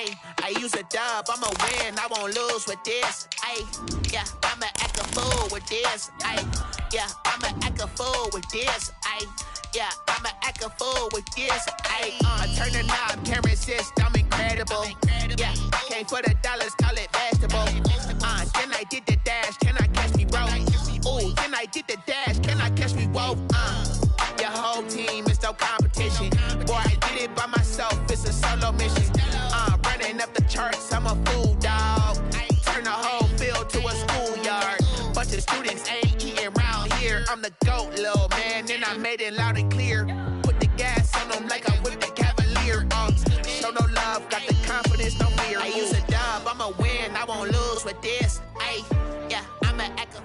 Ayy, I use a dub, I'ma win, I won't lose with this. Ayy, yeah, I'ma act a fool with this. Ayy, yeah, I'ma act a fool with this. Ayy, yeah, I'ma act a fool with this. Ayy, I turn the knob, camera assist, I'm incredible. Yeah, came for the dollars, call it vegetable. Then I did the dash, can I catch me, bro? Ooh, then I did the dash, can I catch me, whoa? Your whole team is no competition. Boy, I did it by myself, it's a solo mission. Running up the charts, I'm a fool, dog. Turn the whole field to a schoolyard. Bunch of students ain't eating round here. I'm the GOAT, little man, and I made it loud and clear. Put the gas on them like I whipped the Cavalier. Show no love, got the confidence, no fear. I use a dub, I'ma win, I won't lose with this. Ayy, yeah, I'ma act a...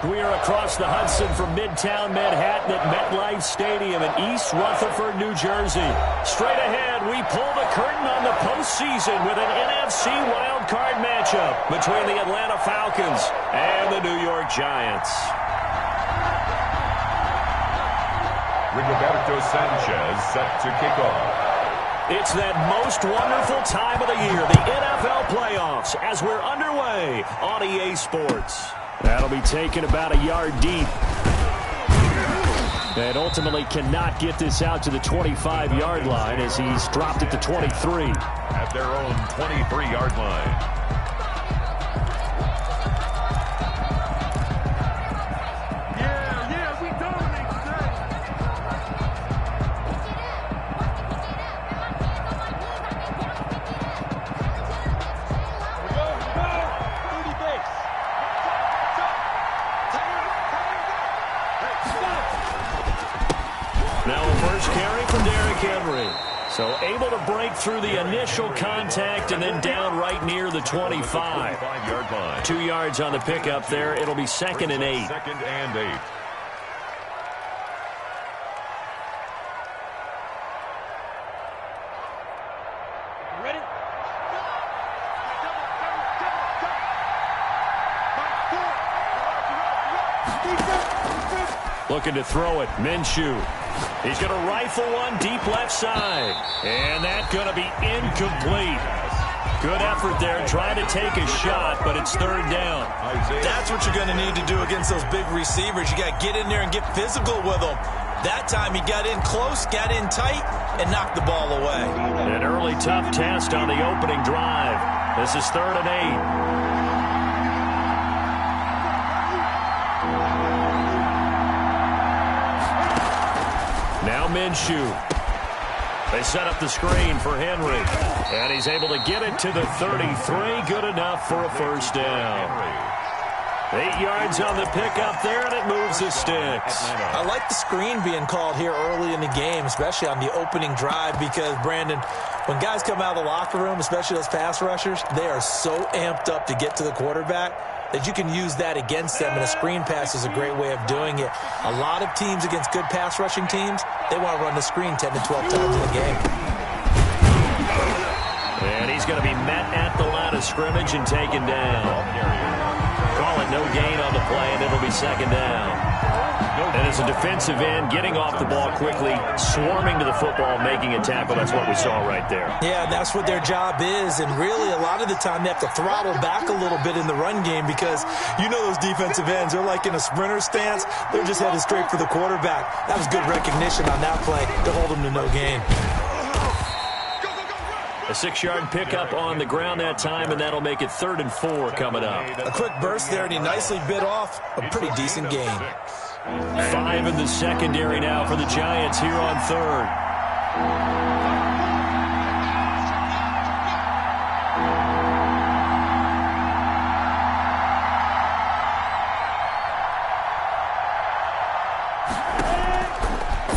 We are across the Hudson from Midtown Manhattan at MetLife Stadium in East Rutherford, New Jersey. Straight ahead, we pull the curtain on the postseason with an NFC wildcard matchup between the Atlanta Falcons and the New York Giants. Rigoberto Sanchez set to kick off. It's that most wonderful time of the year, the NFL playoffs, as we're underway on EA Sports. That'll be taken about a yard deep. And ultimately cannot get this out to the 25-yard line as he's dropped it to 23. At their own 23-yard line. So able to break through the initial contact and then down right near the 25. 25-yard line. 2 yards on the pickup there. It'll be 2nd and 8. 2nd and 8. Ready? Looking to throw it. Minshew. He's going to rifle one deep left side. And that's going to be incomplete. Good effort there trying to take a shot, but it's 3rd down. That's what you're going to need to do against those big receivers. You got to get in there and get physical with them. That time he got in close, got in tight, and knocked the ball away. An early tough test on the opening drive. This is 3rd and 8. Now Minshew. They set up the screen for Henry. And he's able to get it to the 33. Good enough for a 1st down. 8 yards on the pickup there, and it moves the sticks. I like the screen being called here early in the game, especially on the opening drive, because, Brandon, when guys come out of the locker room, especially those pass rushers, they are so amped up to get to the quarterback that you can use that against them, and a screen pass is a great way of doing it. A lot of teams against good pass rushing teams, they want to run the screen 10 to 12 times in a game. And he's going to be met at the line of scrimmage and taken down. Call it no gain on the play, and it'll be 2nd down. And as a defensive end, getting off the ball quickly, swarming to the football, making a tackle, that's what we saw right there. Yeah, that's what their job is, and really a lot of the time they have to throttle back a little bit in the run game because you know those defensive ends, they're like in a sprinter stance, they're just headed straight for the quarterback. That was good recognition on that play to hold them to no gain. A 6-yard pickup on the ground that time, and that'll make it 3rd and 4 coming up. A quick burst there, and he nicely bit off a pretty decent gain. 5 in the secondary now for the Giants here on 3rd.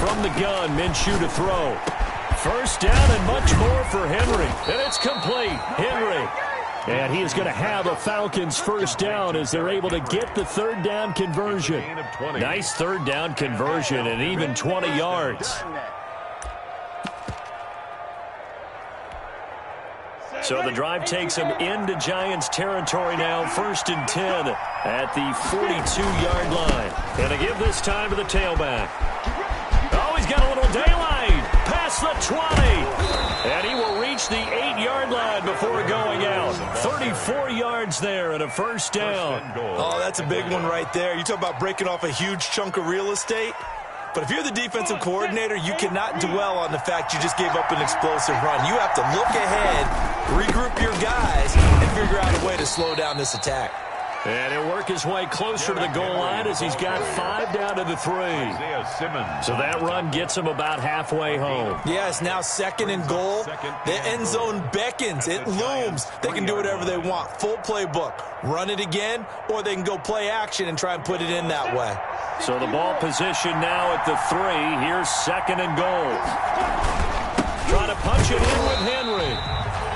From the gun, Minshew to throw. 1st down and much more for Henry. And it's complete. Henry. And he is going to have a Falcons 1st down as they're able to get the 3rd down conversion. Nice 3rd down conversion and even 20 yards. So the drive takes them into Giants territory now. 1st and 10 at the 42-yard line. And to give this time to the tailback. Oh, he's got a little daylight. Past the 20. And he will reach the 8-yard line before going out. 34 yards there and a first down. Oh, that's a big one right there. You talk about breaking off a huge chunk of real estate. But if you're the defensive coordinator, you cannot dwell on the fact you just gave up an explosive run. You have to look ahead, regroup your guys, and figure out a way to slow down this attack. And he'll work his way closer to the goal line as he's got 5 down to the 3. So that run gets him about halfway home. Yeah, it's now 2nd and goal. The end zone beckons. It looms. They can do whatever they want. Full playbook. Run it again, or they can go play action and try and put it in that way. So the ball position now at the 3. Here's 2nd and goal. Trying to punch it in with Henry.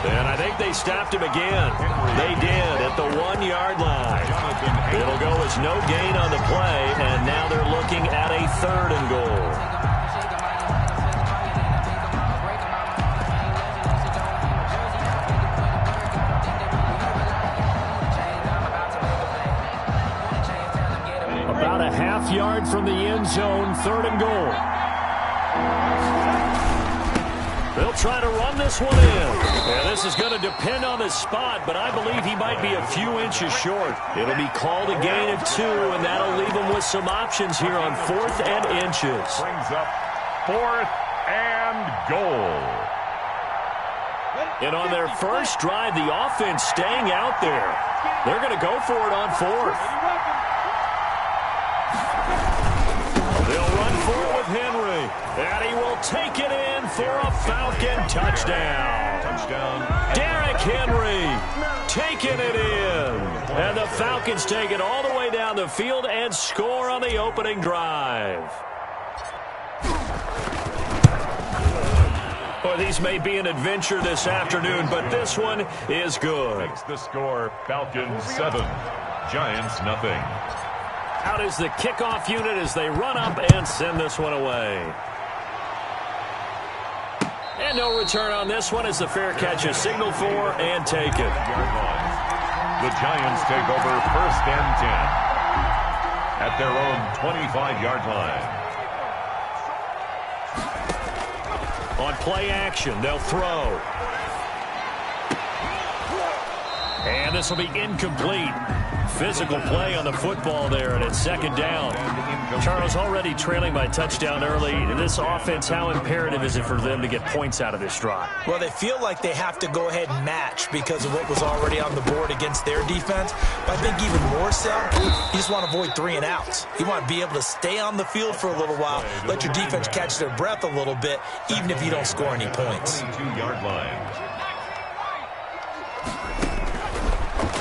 And I think they stopped him again. They did at the 1-yard line. It'll go as no gain on the play, and now they're looking at a 3rd and goal. About a half-yard from the end zone, 3rd and goal. They'll try to run this one in. And this is going to depend on the spot, but I believe he might be a few inches short. It'll be called a gain of 2, and that'll leave him with some options here on 4th and inches. Brings up 4th and goal. And on their first drive, the offense staying out there. They're going to go for it on 4th. They'll run for it with Henry. And he will take it in for a Falcon touchdown. Derrick Henry taking it in. And the Falcons take it all the way down the field and score on the opening drive. Well, these may be an adventure this afternoon, but this one is good. Makes the score Falcons 7, Giants nothing. Out is the kickoff unit as they run up and send this one away. And no return on this one as the fair catch is signaled for and taken. The Giants take over 1st and 10 at their own 25-yard line. On play action, they'll throw. And this will be incomplete. Physical play on the football there, and it's 2nd down. Charles, already trailing by touchdown early. This offense, how imperative is it for them to get points out of this drive? Well, they feel like they have to go ahead and match because of what was already on the board against their defense. But I think even more so, you just want to avoid 3 and outs. You want to be able to stay on the field for a little while, let your defense catch their breath a little bit, even if you don't score any points. 22-yard line.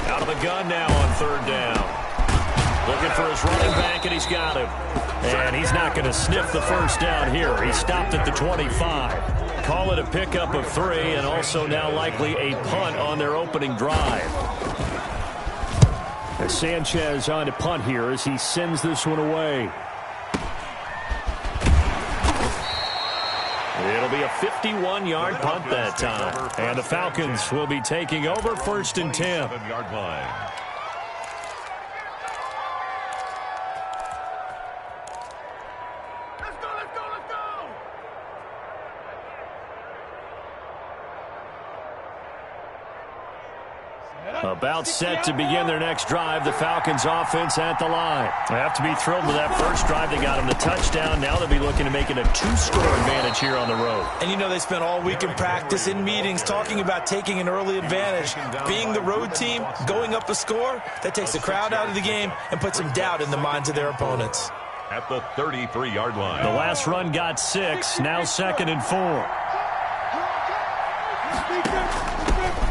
Out of the gun now on 3rd down. Looking for his running back, and he's got him. And he's not going to sniff the first down here. He stopped at the 25. Call it a pickup of 3, and also now likely a punt on their opening drive. And Sanchez on to punt here as he sends this one away. It'll be a 51-yard punt that time. And the Falcons will be taking over 1st and 10. 7-yard line. About set to begin their next drive, the Falcons offense at the line. They have to be thrilled with that first drive. They got them the touchdown. Now they'll be looking to make it a 2-score advantage here on the road. And you know they spent all week in practice, in meetings, talking about taking an early advantage. Being the road team, going up a score, that takes the crowd out of the game and puts some doubt in the minds of their opponents. At the 33-yard line. The last run got 6, now 2nd and 4.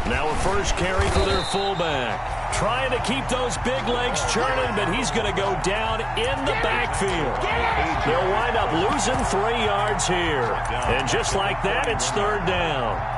Now a first carry for their fullback. Trying to keep those big legs churning, but he's going to go down in the backfield. They'll wind up losing 3 yards here. And just like that, it's 3rd down.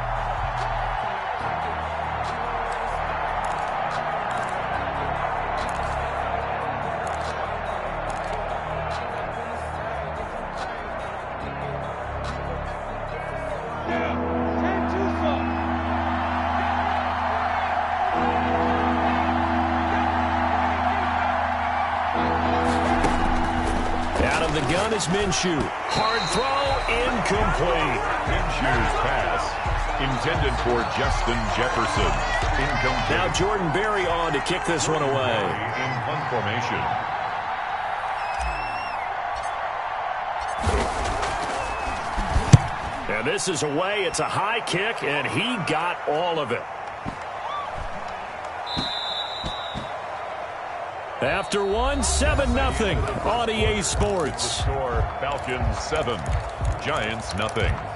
The gun is Minshew. Hard throw, incomplete. Minshew's pass Intended for Justin Jefferson. Incomplete. Now Jordan Berry on to kick this one away. In punt formation. And this is away. It's a high kick, and he got all of it. After one, 7-0 on EA Sports. The score, Falcons 7, Giants 0.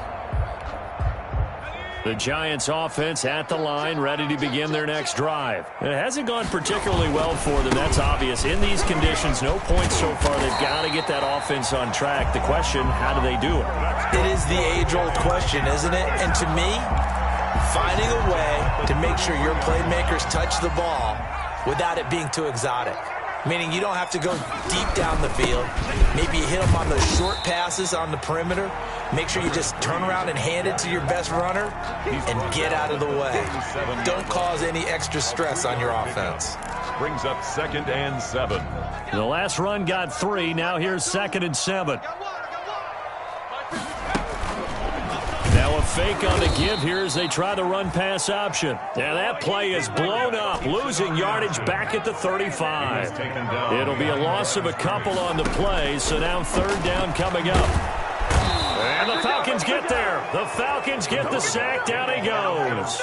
The Giants offense at the line, ready to begin their next drive. It hasn't gone particularly well for them, that's obvious. In these conditions, no points so far. They've got to get that offense on track. The question, how do they do it? It is the age-old question, isn't it? And to me, finding a way to make sure your playmakers touch the ball without it being too exotic. Meaning you don't have to go deep down the field. Maybe you hit them on those short passes on the perimeter. Make sure you just turn around and hand it to your best runner and get out of the way. Don't cause any extra stress on your offense. Brings up 2nd and 7. The last run got 3. Now here's 2nd and 7. Now a fake on the give here as they try the run-pass option. And that play is blown up, losing yardage back at the 35. It'll be a loss of a couple on the play, so now 3rd down coming up. And the Falcons get there. The Falcons get the sack. Down he goes.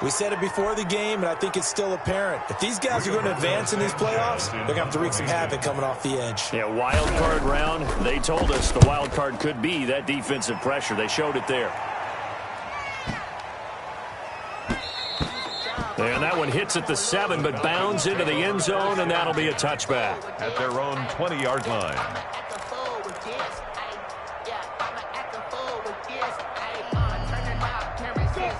We said it before the game, and I think it's still apparent. If these guys are going to advance in these playoffs, they're going to have to wreak some havoc coming off the edge. Yeah, wild card round. They told us the wild card could be that defensive pressure. They showed it there. And that one hits at the 7, but bounds into the end zone, and that'll be a touchback. At their own 20-yard line.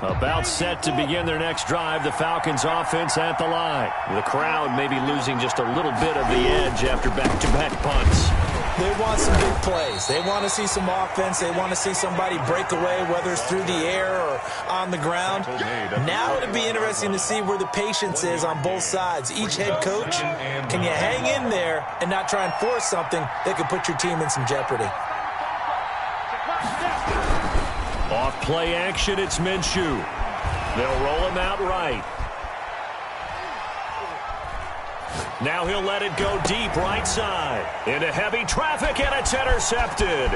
About set to begin their next drive, the Falcons offense at the line. The crowd may be losing just a little bit of the edge after back-to-back punts. They want some big plays. They want to see some offense. They want to see somebody break away, whether it's through the air or on the ground. Now it'll be interesting to see where the patience is on both sides. Each head coach, can you hang in there and not try and force something that could put your team in some jeopardy? Off play action, it's Minshew. They'll roll him out right. Now he'll let it go deep right side. Into heavy traffic, and it's intercepted.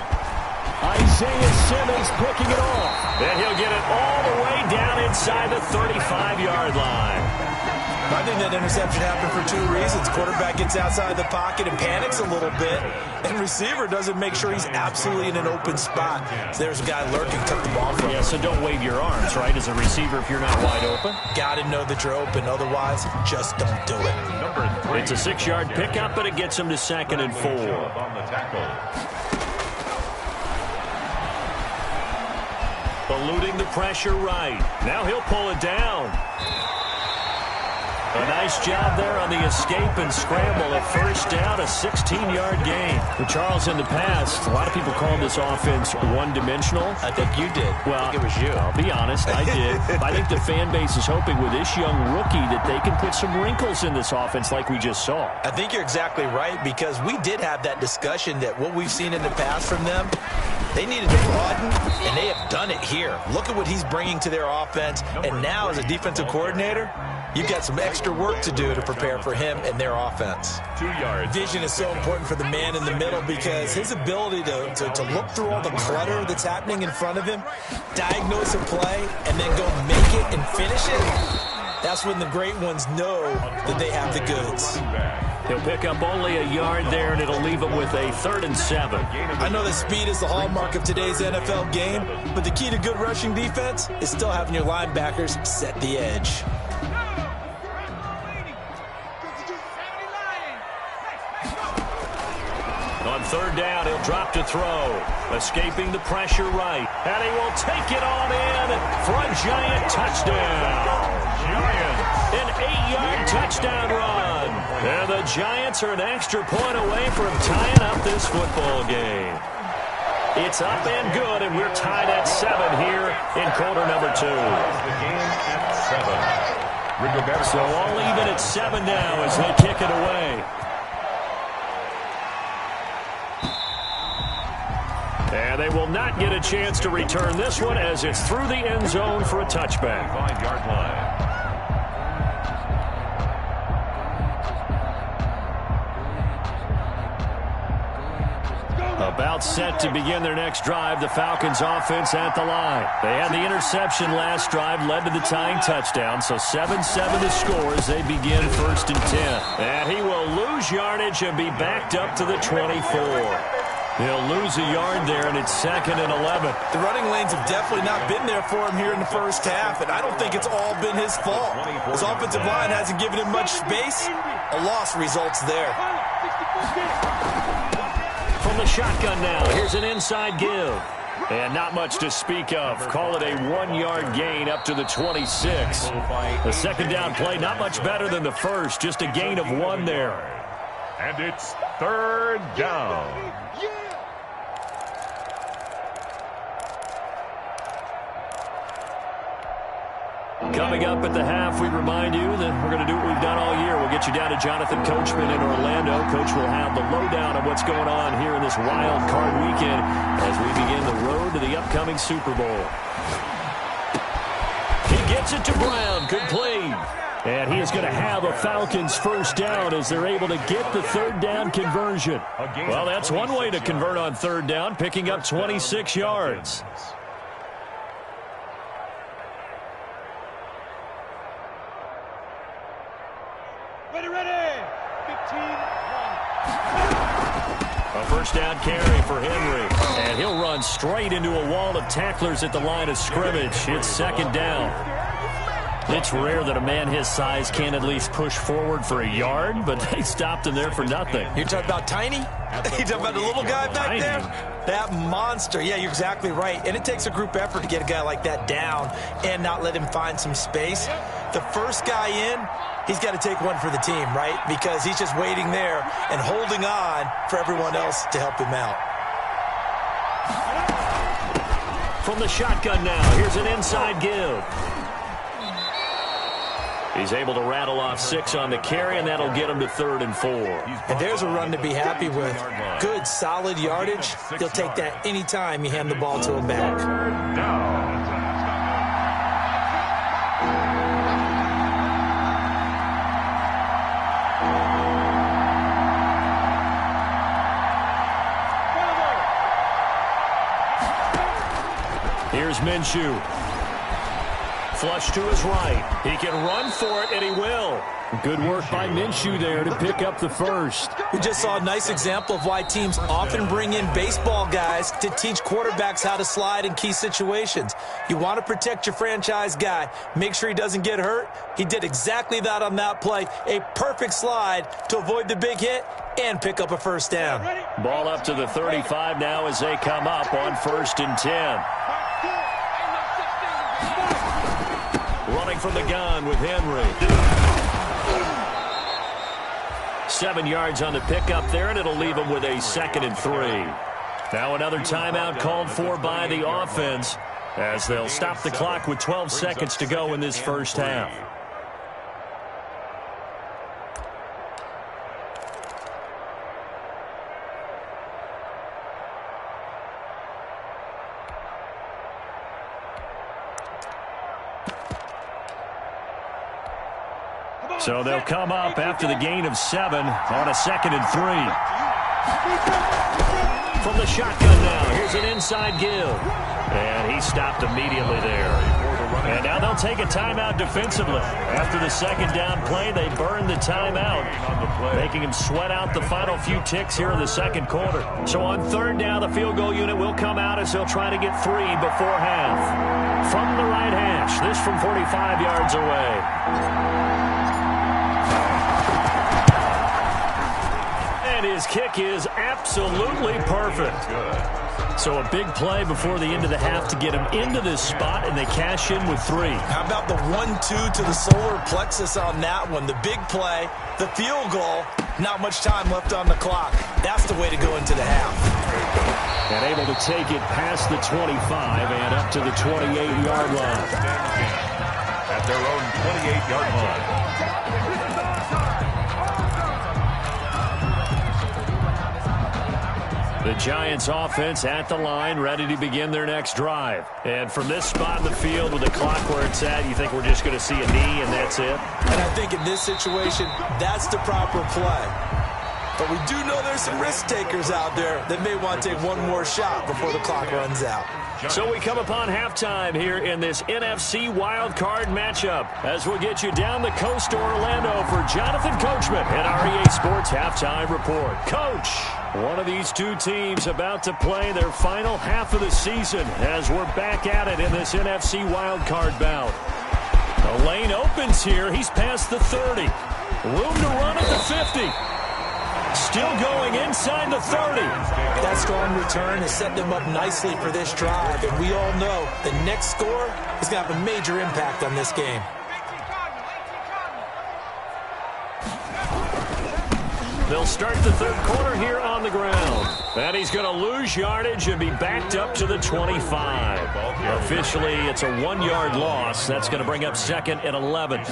Isaiah Simmons picking it off. And he'll get it all the way down inside the 35-yard line. I think that interception happened for 2 reasons. Quarterback gets outside the pocket and panics a little bit, and receiver doesn't make sure he's absolutely in an open spot. So there's a guy lurking, took the ball from him. Yeah, so don't wave your arms, right, as a receiver if you're not wide open. Got to know that you're open. Otherwise, just don't do it. It's a 6-yard pickup, but it gets him to 2nd and 4. On the tackle. Eluding the pressure right. Now he'll pull it down. A nice job there on the escape and scramble. A 1st down, a 16-yard gain. But Charles, in the past, a lot of people call this offense one-dimensional. I think you did. Well, I think it was you. I'll be honest, I did. I think the fan base is hoping with this young rookie that they can put some wrinkles in this offense like we just saw. I think you're exactly right, because we did have that discussion that what we've seen in the past from them, they needed to broaden, and they have done it here. Look at what he's bringing to their offense, and now as a defensive coordinator, you've got some extra work to do to prepare for him and their offense. 2 yards. Vision is so important for the man in the middle, because his ability to look through all the clutter that's happening in front of him, diagnose a play, and then go make it and finish it, that's when the great ones know that they have the goods. He'll pick up only a yard there, and it'll leave him with a 3rd and 7. I know that speed is the hallmark of today's NFL game, but the key to good rushing defense is still having your linebackers set the edge. On 3rd down, he'll drop to throw. Escaping the pressure right. And he will take it on in for a Giant touchdown. An 8-yard touchdown run. And the Giants are an extra point away from tying up this football game. It's up and good, and we're tied at 7 here in quarter number 2. The game at 7. So all even at 7 now as they kick it away. And And they will not get a chance to return this one as it's through the end zone for a touchback. 5-yard line. About set to begin their next drive, the Falcons offense at the line. They had the interception last drive, led to the tying touchdown, so 7-7 the score as they begin 1st and 10. And he will lose yardage and be backed up to the 24. He'll lose a yard there, and it's 2nd and 11. The running lanes have definitely not been there for him here in the first half, and I don't think it's all been his fault. His offensive line hasn't given him much space. A loss results there. From the shotgun now, here's an inside give. And not much to speak of. Call it a 1-yard gain up to the 26. The second down play, not much better than the first, just a gain of 1 there. And it's 3rd down. Coming up at the half, we remind you that we're going to do what we've done all year. We'll get you down to Jonathan Coachman in Orlando. Coach will have the lowdown of what's going on here in this wild card weekend as we begin the road to the upcoming Super Bowl. He gets it to Brown. Good play. And he is going to have a Falcons first down as they're able to get the 3rd down conversion. Well, that's one way to convert on 3rd down, picking up 26 yards. A first down carry for Henry. And he'll run straight into a wall of tacklers at the line of scrimmage. It's 2nd down. It's rare that a man his size can at least push forward for a yard, but they stopped him there for nothing. You're talking about Tiny? You're talking about the little guy back there? That monster. Yeah, you're exactly right. And it takes a group effort to get a guy like that down and not let him find some space. The first guy in, he's got to take one for the team, right? Because he's just waiting there and holding on for everyone else to help him out. From the shotgun now, here's an inside give. He's able to rattle off 6 on the carry, and that'll get him to 3rd and 4. And there's a run to be happy with. Good, solid yardage. He'll take that anytime you hand the ball to him back. Here's Minshew. Flush to his right. He can run for it, and he will. Good work by Minshew there to pick up the first. We just saw a nice example of why teams often bring in baseball guys to teach quarterbacks how to slide in key situations. You want to protect your franchise guy. Make sure he doesn't get hurt. He did exactly that on that play. A perfect slide to avoid the big hit and pick up a first down. Ball up to the 35 now as they come up on 1st and 10. Running from the gun with Henry. 7 yards on the pickup there, and it'll leave him with a 2nd and 3. Now another timeout called for by the offense as they'll stop the clock with 12 seconds to go in this first half. So they'll come up after the gain of 7 on a 2nd and 3. From the shotgun now, here's an inside give. And he stopped immediately there. And now they'll take a timeout defensively. After the 2nd down play, they burn the timeout, making him sweat out the final few ticks here in the 2nd quarter. So on 3rd down, the field goal unit will come out as they'll try to get 3 before half. From the right hash, this from 45 yards away. And his kick is absolutely perfect. So a big play before the end of the half to get him into this spot, and they cash in with 3. How about the 1-2 to the solar plexus on that one? The big play, the field goal, not much time left on the clock. That's the way to go into the half. And able to take it past the 25 and up to the 28-yard line. At their own 28-yard line. The Giants offense at the line, ready to begin their next drive. And from this spot in the field with the clock where it's at, you think we're just going to see a knee and that's it? And I think in this situation, that's the proper play. But we do know there's some risk takers out there that may want to take one more shot before the clock runs out. So we come upon halftime here in this NFC wildcard matchup as we'll get you down the coast to Orlando for Jonathan Coachman and our EA Sports Halftime Report. Coach, one of these two teams about to play their final half of the season as we're back at it in this NFC wildcard bout. The lane opens here. He's past the 30. Room to run at the 50. Still going inside the 30. That strong return has set them up nicely for this drive, and we all know the next score is going to have a major impact on this game. They'll start the third quarter here on the ground. And he's going to lose yardage and be backed up to the 25. Officially, it's a 1-yard loss. That's going to bring up 2nd and 11.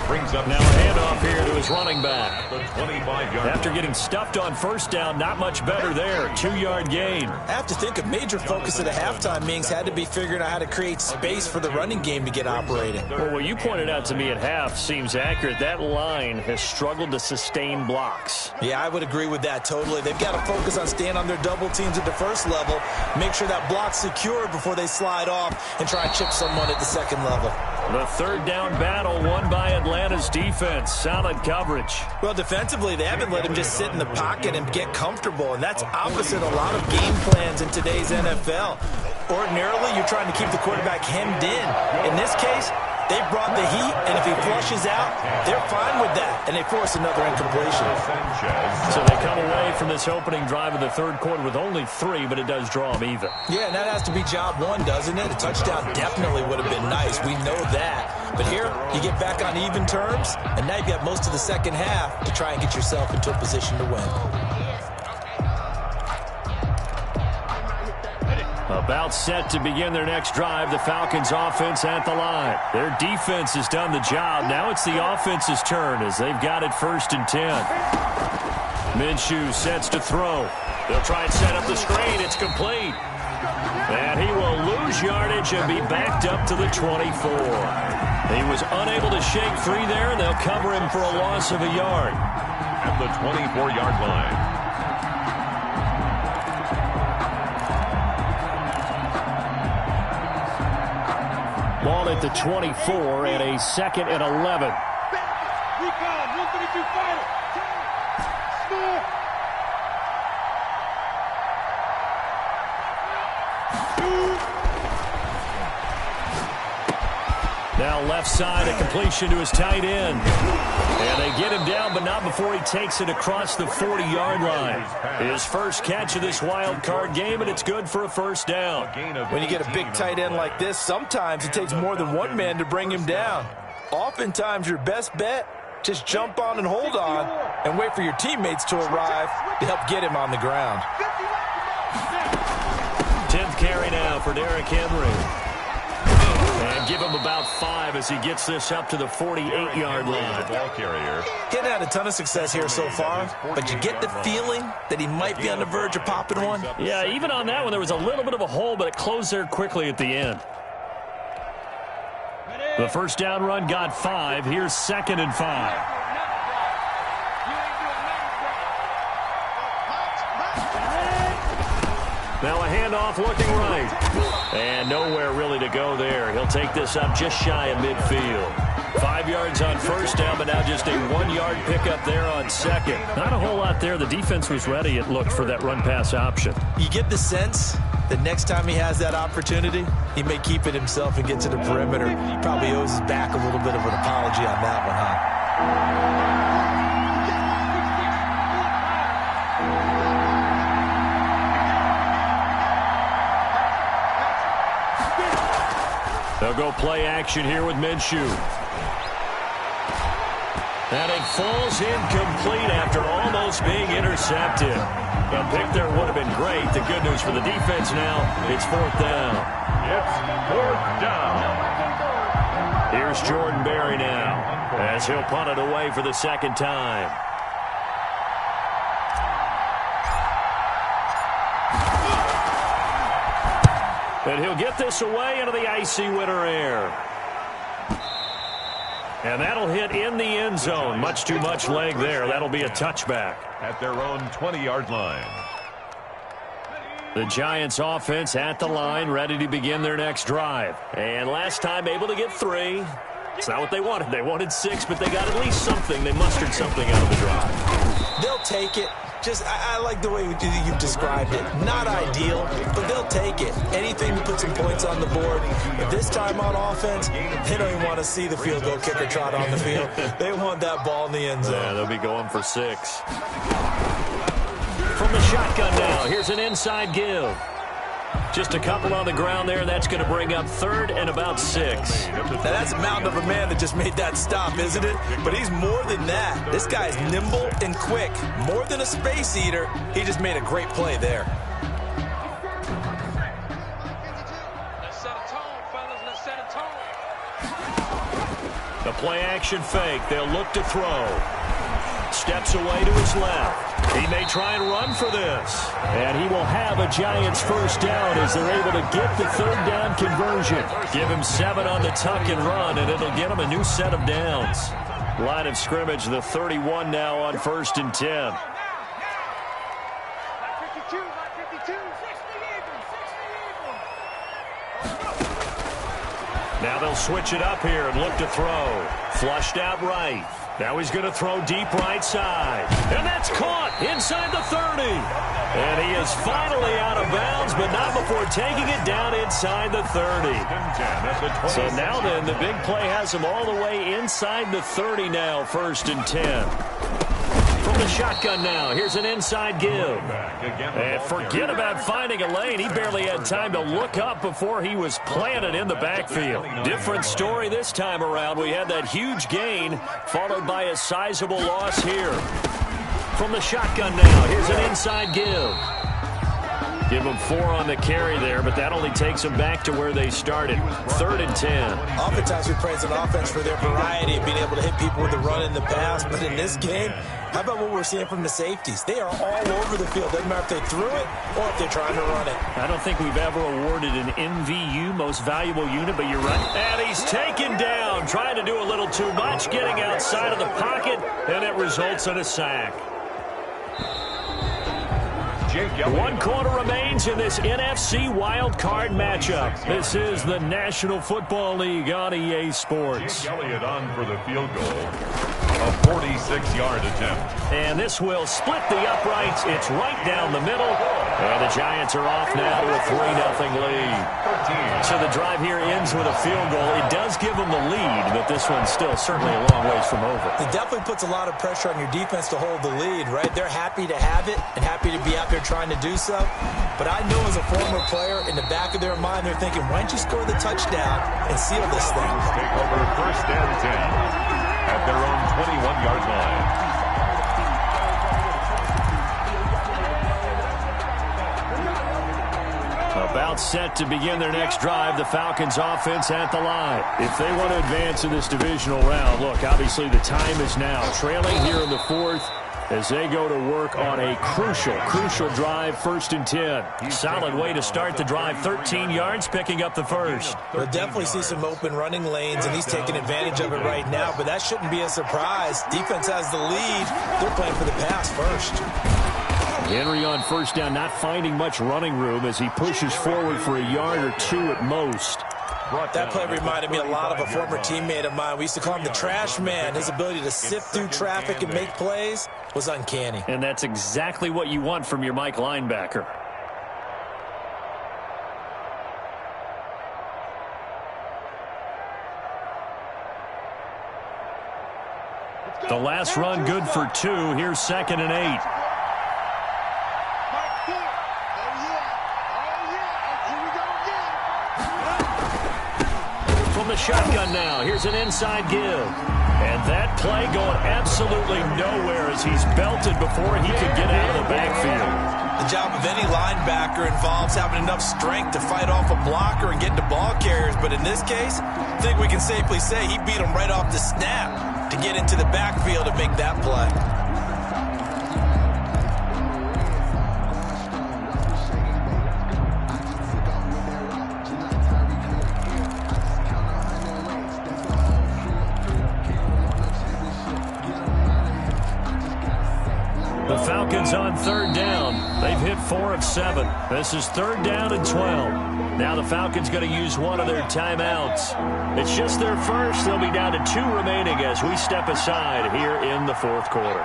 Brings up now a handoff here to his running back. The 25-yard. After getting stuffed on first down, not much better there. 2-yard gain. I have to think a major focus of the halftime meetings had to be figuring out how to create space for the running game to get operating. Well, what you pointed out to me at half seems accurate. That line has struggled to sustain blocks. Yeah, I would agree with that totally. They've got to focus on staying on their double teams at the first level, make sure that block's secured before they slide off and try and chip someone at the second level. The third down battle won by Atlanta's defense. Solid coverage. Well, defensively, they haven't let him just sit in the pocket and get comfortable, and that's opposite a lot of game plans in today's NFL. Ordinarily, you're trying to keep the quarterback hemmed in. In this case, they brought the heat, and if he flushes out, they're fine with that, and they force another incompletion. So they come away from this opening drive of the third quarter with only 3, but it does draw them even. Yeah, and that has to be job one, doesn't it? A touchdown definitely would have been nice. We know that. But here, you get back on even terms, and now you've got most of the second half to try and get yourself into a position to win. About set to begin their next drive, the Falcons offense at the line. Their defense has done the job. Now it's the offense's turn as they've got it 1st and 10. Minshew sets to throw. They'll try and set up the screen. It's complete. And he will lose yardage and be backed up to the 24. He was unable to shake free there, and they'll cover him for a loss of a yard. At the 24-yard line. Ball at the 24 and a 2nd and 11. Recon, 132 final. Score. Now left side, a completion to his tight end. And they get him down, but not before he takes it across the 40-yard line. His first catch of this wild card game, and it's good for a first down. When you get a big tight end like this, sometimes it takes more than one man to bring him down. Oftentimes, your best bet, just jump on and hold on and wait for your teammates to arrive to help get him on the ground. 10th carry now for Derrick Henry. And give him about 5 as he gets this up to the 48-yard line. Ball carrier. He hasn't had a ton of success here so far, but you get the feeling that he might be on the verge of popping one. Yeah, even on that one, there was a little bit of a hole, but it closed there quickly at the end. The first down run got 5. Here's 2nd and 5. Now a handoff looking right. And nowhere really to go there. He'll take this up just shy of midfield. 5 yards on first down, but now just a 1-yard pickup there on 2nd. Not a whole lot there. The defense was ready, it looked, for that run-pass option. You get the sense that next time he has that opportunity, he may keep it himself and get to the perimeter. He probably owes his back a little bit of an apology on that one, huh? They'll go play action here with Minshew. And it falls incomplete after almost being intercepted. A pick there would have been great. The good news for the defense now, it's 4th down. It's 4th down. Here's Jordan Berry now as he'll punt it away for the 2nd time. And he'll get this away into the icy winter air. And that'll hit in the end zone. Much too much leg there. That'll be a touchback. At their own 20-yard line. The Giants offense at the line, ready to begin their next drive. And last time able to get 3. It's not what they wanted. They wanted 6, but they got at least something. They mustered something out of the drive. They'll take it. I like the way you've described it. Not ideal, but they'll take it. Anything to put some points on the board. But this time on offense, they don't even want to see the field goal kicker trot on the field. They want that ball in the end zone. Yeah, they'll be going for 6. From the shotgun now, here's an inside give. Just a couple on the ground there. That's going to bring up 3rd and about 6. Now, that's a mountain of a man that just made that stop, isn't it? But he's more than that. This guy's nimble and quick. More than a space eater. He just made a great play there. Let's set a tone, fellas. Let's set a tone. The play action fake. They'll look to throw. Steps away to his left. He may try and run for this. And he will have a Giants first down as they're able to get the 3rd down conversion. Give him 7 on the tuck and run, and it'll get him a new set of downs. Line of scrimmage, the 31 now on 1st and 10. 52, 52. Now they'll switch it up here and look to throw. Flushed out right. Now he's going to throw deep right side. And that's caught inside the 30. And he is finally out of bounds, but not before taking it down inside the 30. So now then, the big play has him all the way inside the 30 now, 1st and 10. From the shotgun now, here's an inside give. And forget about finding a lane. He barely had time to look up before he was planted in the backfield. Different story this time around. We had that huge gain, followed by a sizable loss here. From the shotgun now, here's an inside give. Give them 4 on the carry there, but that only takes them back to where they started. 3rd and 10. Oftentimes we praise an offense for their variety of being able to hit people with the run in the pass, but in this game, how about what we're seeing from the safeties? They are all over the field. Doesn't matter if they threw it or if they're trying to run it. I don't think we've ever awarded an MVU, most valuable unit, but you're right. And he's taken down, trying to do a little too much, getting outside of the pocket, and it results in a sack. 1 quarter remains in this NFC wild card matchup. This is the National Football League on EA Sports. Jake Elliott on for the field goal. A 46-yard attempt. And this will split the uprights. It's right down the middle. And the Giants are off now to a 3-0 lead. So the drive here ends with a field goal. It does give them the lead, but this one's still certainly a long ways from over. It definitely puts a lot of pressure on your defense to hold the lead, right? They're happy to have it and happy to be out there trying to do so. But I know as a former player, in the back of their mind, they're thinking, why don't you score the touchdown and seal this thing? Take over 1st and 10 at their own 21-yard line. About set to begin their next drive, the Falcons offense at the line. If they want to advance in this divisional round, look, obviously the time is now. Trailing here in the 4th as they go to work on a crucial drive, 1st and 10. Solid way to start the drive, 13 yards, picking up the 1st. We'll definitely see some open running lanes, and he's taking advantage of it right now, but that shouldn't be a surprise. Defense has the lead. They're playing for the pass first. Henry on 1st down, not finding much running room as he pushes forward for a yard or 2 at most. That play reminded me a lot of a former teammate of mine. We used to call him the trash man. His ability to sift through traffic and make plays was uncanny. And that's exactly what you want from your Mike linebacker. The last run good for 2. Here's 2nd and 8. Shotgun now. Here's an inside give. And that play going absolutely nowhere as he's belted before he could get out of the backfield. The job of any linebacker involves having enough strength to fight off a blocker and get to ball carriers. But in this case, I think we can safely say he beat him right off the snap to get into the backfield and make that play. The Falcons on 3rd down. They've hit 4 of 7. This is 3rd down and 12. Now the Falcons going to use one of their timeouts. It's just their first. They'll be down to 2 remaining as we step aside here in the 4th quarter.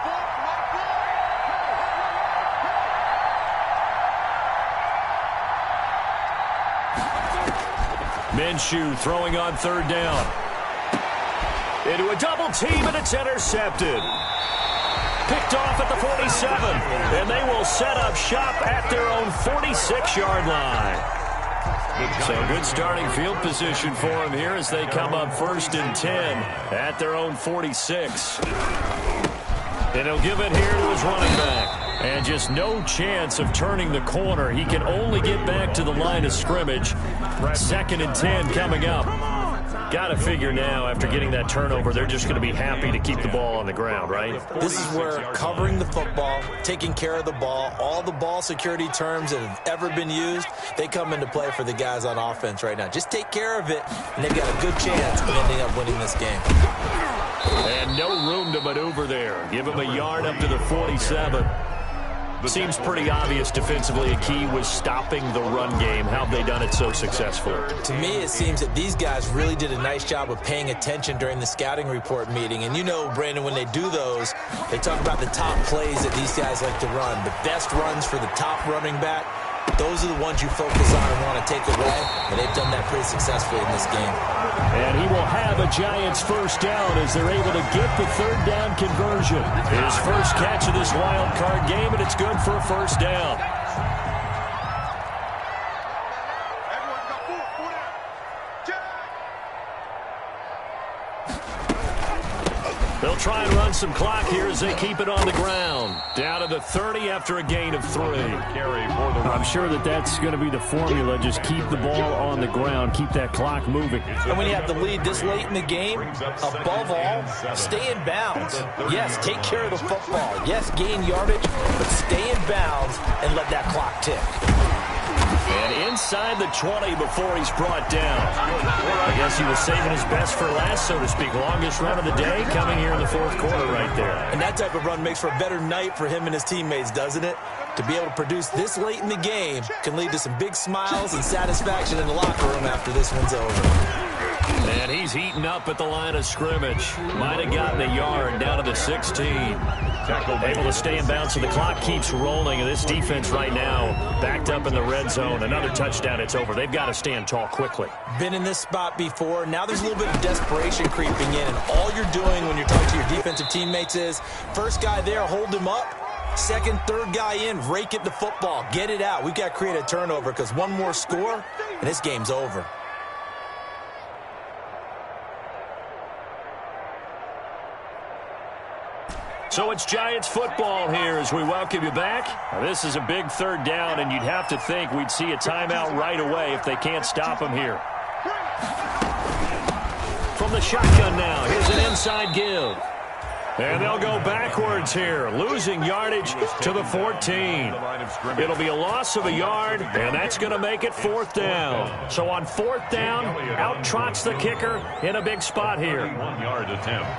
Minshew throwing on 3rd down. Into a double team, and it's intercepted. Picked off at the 47, and they will set up shop at their own 46-yard line. So good starting field position for them here as they come up 1st and 10 at their own 46. And he'll give it here to his running back. And just no chance of turning the corner. He can only get back to the line of scrimmage. 2nd and 10 coming up. Got to figure now, after getting that turnover, they're just going to be happy to keep the ball on the ground, right? This is where covering the football, taking care of the ball, all the ball security terms that have ever been used, they come into play for the guys on offense right now. Just take care of it, and they've got a good chance of ending up winning this game. And no room to maneuver there. Give him a yard up to the 47. Seems pretty obvious defensively a key was stopping the run game. How have they done it so successfully? To me, it seems that these guys really did a nice job of paying attention during the scouting report meeting. And you know, Brandon, when they do those, they talk about the top plays that these guys like to run. The best runs for the top running back, those are the ones you focus on and want to take away. And they've done that pretty successfully in this game. And he will have a Giants 1st down as they're able to get the 3rd down conversion. His first catch of this wild card game, and it's good for a 1st down. They'll try and run some clock here as they keep it on the ground. Down to the 30 after a gain of 3. I'm sure that's going to be the formula. Just keep the ball on the ground. Keep that clock moving. And when you have the lead this late in the game, above all, stay in bounds. Yes, take care of the football. Yes, gain yardage, but stay in bounds and let that clock tick. And inside the 20 before he's brought down. I guess he was saving his best for last, so to speak. Longest run of the day coming here in the 4th quarter right there. And that type of run makes for a better night for him and his teammates, doesn't it? To be able to produce this late in the game can lead to some big smiles and satisfaction in the locker room after this one's over. And he's heating up at the line of scrimmage. Might have gotten a yard down to the 16. Able to stay in bounds, so the clock keeps rolling. And this defense right now backed up in the red zone. Another touchdown, it's over. They've got to stand tall quickly. Been in this spot before. Now there's a little bit of desperation creeping in. And all you're doing when you're talking to your defensive teammates is, first guy there, hold him up. Second, third guy in, rake at the football. Get it out. We've got to create a turnover because one more score, and this game's over. So it's Giants football here as we welcome you back. Now, this is a big 3rd down, and you'd have to think we'd see a timeout right away if they can't stop him here. From the shotgun now, here's an inside give. And they'll go backwards here, losing yardage to the 14. It'll be a loss of a yard, and that's going to make it 4th down. So on 4th down, out trots the kicker in a big spot here. 1-yard attempt.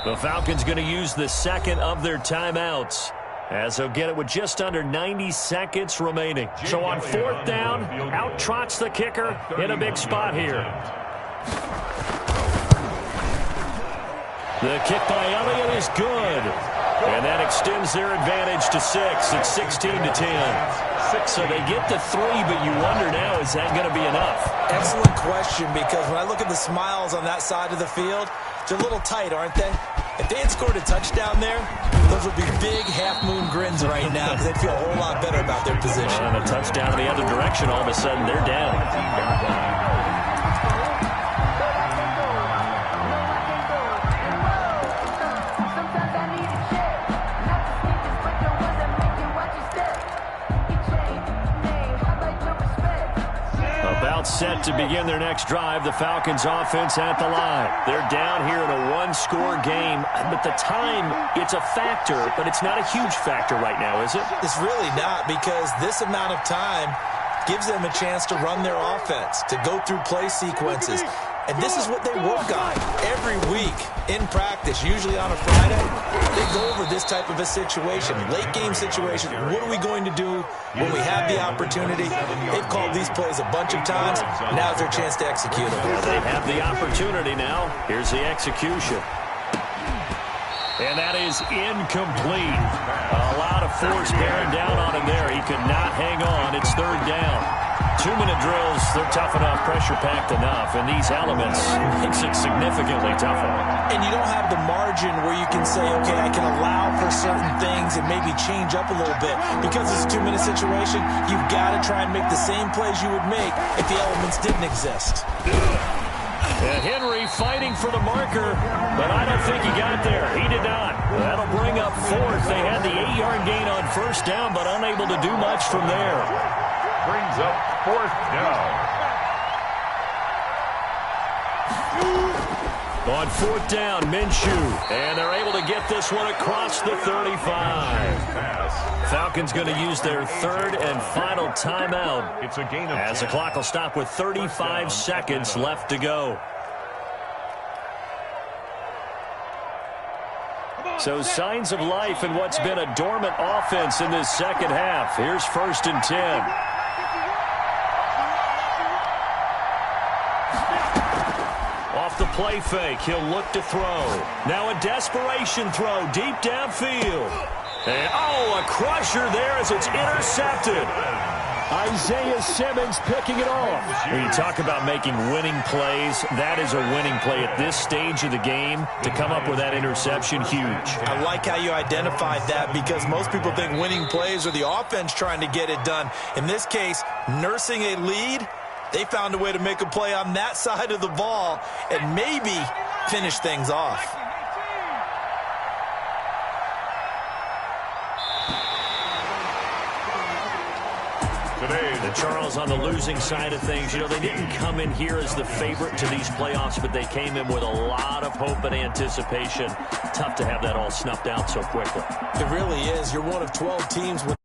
The Falcons going to use the 2nd of their timeouts, as they'll get it with just under 90 seconds remaining. So on 4th down, out trots the kicker in a big spot here. The kick by Elliott is good. And that extends their advantage to 6. It's 16-10. So they get the 3, but you wonder now, is that going to be enough? Excellent question, because when I look at the smiles on that side of the field, they're a little tight, aren't they? If they had scored a touchdown there, those would be big half-moon grins right now because they'd feel a whole lot better about their position. And a touchdown in the other direction, all of a sudden they're down. Set to begin their next drive. The Falcons offense at the line. They're down here in a 1-score game, but the time, it's a factor, but it's not a huge factor right now, is it? It's really not, because this amount of time gives them a chance to run their offense, to go through play sequences. And this is what they work on every week in practice, usually on a Friday. They go over this type of a situation, late-game situation. What are we going to do when we have the opportunity? They've called these plays a bunch of times. Now's their chance to execute them. Well, they have the opportunity now. Here's the execution. And that is incomplete. A lot of force bearing down on him there. He could not hang on. It's third down. 2-minute drills, they're tough enough, pressure-packed enough, and these elements makes it significantly tougher. And you don't have the margin where you can say, okay, I can allow for certain things and maybe change up a little bit. Because it's a 2-minute situation, you've got to try and make the same plays you would make if the elements didn't exist. And Henry fighting for the marker, but I don't think he got there. He did not. That'll bring up fourth. They had the 8-yard gain on first down, but unable to do much from there. Brings up fourth down. On fourth down, Minshew. And they're able to get this one across the 35. Falcons going to use their third and final timeout. It's a gain of as the clock will stop with 35 seconds left to go. So signs of life in what's been a dormant offense in this second half. Here's first and 10. Off the play fake, he'll look to throw. Now a desperation throw deep downfield. And, a crusher there as it's intercepted. Isaiah Simmons picking it off. When you talk about making winning plays, that is a winning play at this stage of the game. To come up with that interception, huge. I like how you identified that because most people think winning plays are the offense trying to get it done. In this case, nursing a lead, they found a way to make a play on that side of the ball and maybe finish things off. And Charles, on the losing side of things, they didn't come in here as the favorite to these playoffs, but they came in with a lot of hope and anticipation. Tough to have that all snuffed out so quickly. It really is. You're one of 12 teams with